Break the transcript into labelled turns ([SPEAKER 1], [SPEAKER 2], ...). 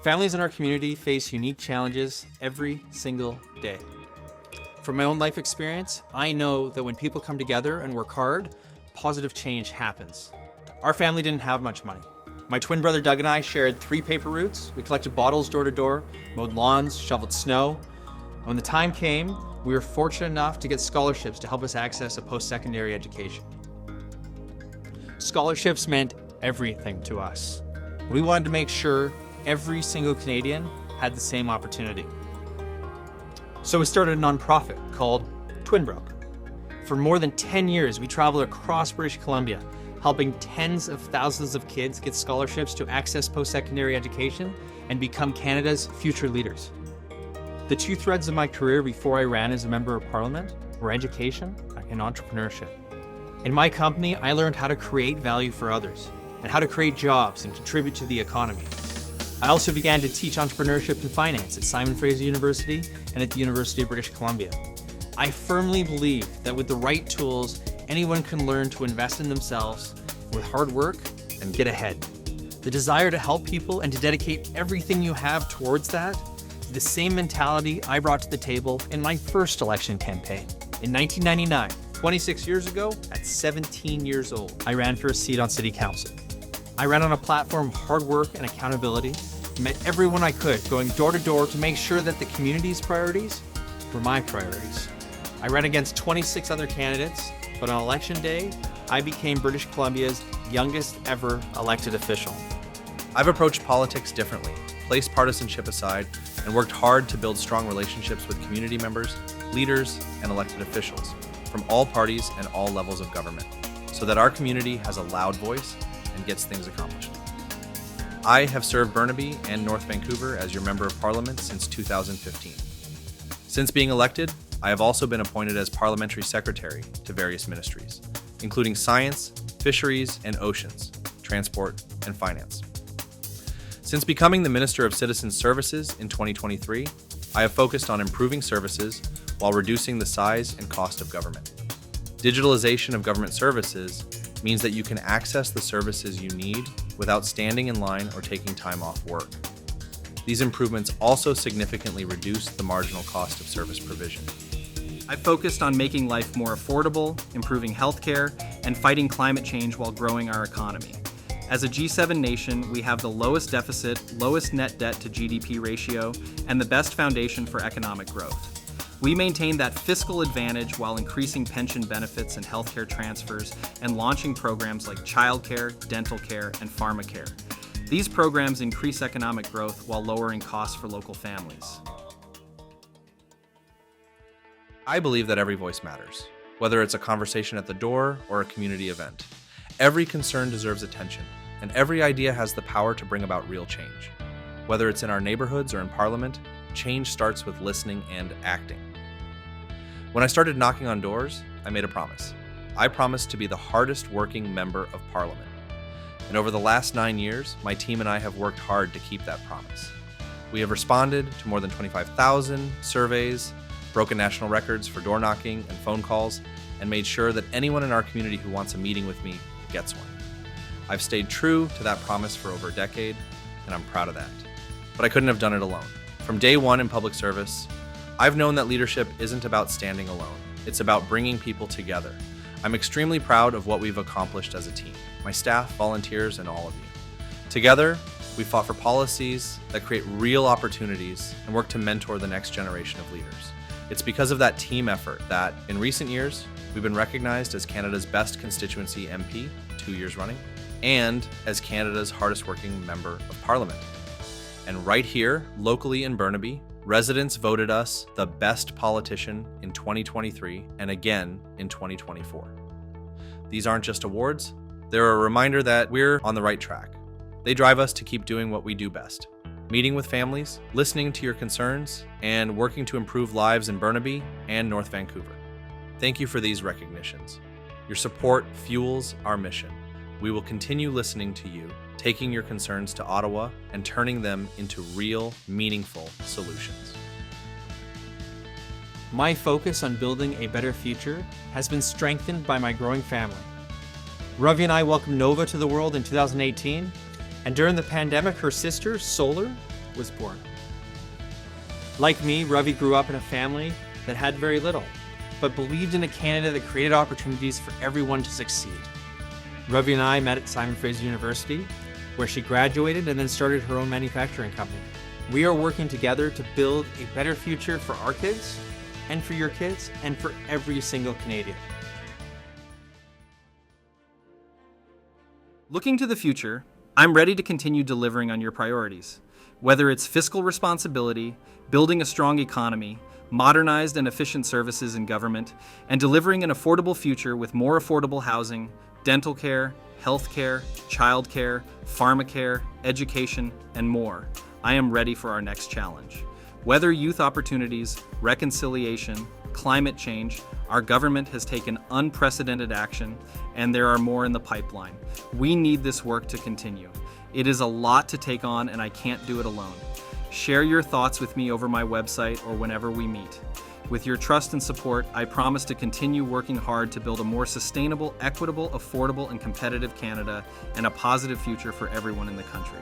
[SPEAKER 1] Families in our community face unique challenges every single day. From my own life experience, I know that when people come together and work hard, positive change happens. Our family didn't have much money. My twin brother Doug and I shared 3 paper routes. We collected bottles door to door, mowed lawns, shoveled snow. And when the time came, we were fortunate enough to get scholarships to help us access a post-secondary education. Scholarships meant everything to us. We wanted to make sure every single Canadian had the same opportunity. So we started a nonprofit called Twinbrook. For more than 10 years, we traveled across British Columbia, helping tens of thousands of kids get scholarships to access post-secondary education and become Canada's future leaders. The 2 threads of my career before I ran as a member of Parliament were education and entrepreneurship. In my company, I learned how to create value for others and how to create jobs and contribute to the economy. I also began to teach entrepreneurship and finance at Simon Fraser University and at the University of British Columbia. I firmly believe that with the right tools, anyone can learn to invest in themselves with hard work and get ahead. The desire to help people and to dedicate everything you have towards that is the same mentality I brought to the table in my first election campaign. In 1999, 26 years ago, at 17 years old, I ran for a seat on City Council. I ran on a platform of hard work and accountability, met everyone I could, going door to door to make sure that the community's priorities were my priorities. I ran against 26 other candidates, but on election day, I became British Columbia's youngest ever elected official.
[SPEAKER 2] I've approached politics differently, placed partisanship aside, and worked hard to build strong relationships with community members, leaders, and elected officials from all parties and all levels of government, so that our community has a loud voice and gets things accomplished. I have served Burnaby and North Vancouver as your Member of Parliament since 2015. Since being elected, I have also been appointed as Parliamentary Secretary to various ministries, including Science, Fisheries and Oceans, Transport, and Finance. Since becoming the Minister of Citizen Services in 2023, I have focused on improving services while reducing the size and cost of government. Digitalization of government services means that you can access the services you need without standing in line or taking time off work. These improvements also significantly reduce the marginal cost of service provision.
[SPEAKER 3] I've focused on making life more affordable, improving healthcare, and fighting climate change while growing our economy. As a G7 nation, we have the lowest deficit, lowest net debt to GDP ratio, and the best foundation for economic growth. We maintain that fiscal advantage while increasing pension benefits and healthcare transfers and launching programs like childcare, dental care, and pharmacare. These programs increase economic growth while lowering costs for local families.
[SPEAKER 2] I believe that every voice matters, whether it's a conversation at the door or a community event. Every concern deserves attention, and every idea has the power to bring about real change. Whether it's in our neighborhoods or in Parliament, change starts with listening and acting. When I started knocking on doors, I made a promise. I promised to be the hardest working member of Parliament. And over the last 9 years, my team and I have worked hard to keep that promise. We have responded to more than 25,000 surveys, broken national records for door knocking and phone calls, and made sure that anyone in our community who wants a meeting with me gets one. I've stayed true to that promise for over a decade, and I'm proud of that. But I couldn't have done it alone. From day one in public service, I've known that leadership isn't about standing alone. It's about bringing people together. I'm extremely proud of what we've accomplished as a team, my staff, volunteers, and all of you. Together, we fought for policies that create real opportunities and work to mentor the next generation of leaders. It's because of that team effort that, in recent years, we've been recognized as Canada's best constituency MP 2 years running, and as Canada's hardest working member of Parliament. And right here, locally in Burnaby, residents voted us the best politician in 2023 and again in 2024. These aren't just awards, they're a reminder that we're on the right track. They drive us to keep doing what we do best, meeting with families, listening to your concerns, and working to improve lives in Burnaby and North Vancouver. Thank you for these recognitions. Your support fuels our mission. We will continue listening to you, taking your concerns to Ottawa and turning them into real, meaningful solutions.
[SPEAKER 1] My focus on building a better future has been strengthened by my growing family. Ravi and I welcomed Nova to the world in 2018, and during the pandemic, her sister, Solar, was born. Like me, Ravi grew up in a family that had very little, but believed in a Canada that created opportunities for everyone to succeed. Ravi and I met at Simon Fraser University, where she graduated and then started her own manufacturing company. We are working together to build a better future for our kids, and for your kids, and for every single Canadian.
[SPEAKER 3] Looking to the future, I'm ready to continue delivering on your priorities. Whether it's fiscal responsibility, building a strong economy, modernized and efficient services in government, and delivering an affordable future with more affordable housing, dental care, health care, child care, pharmacare, education, and more, I am ready for our next challenge. Whether youth opportunities, reconciliation, climate change, our government has taken unprecedented action, and there are more in the pipeline. We need this work to continue. It is a lot to take on, and I can't do it alone. Share your thoughts with me over my website or whenever we meet. With your trust and support, I promise to continue working hard to build a more sustainable, equitable, affordable, and competitive Canada and a positive future for everyone in the country.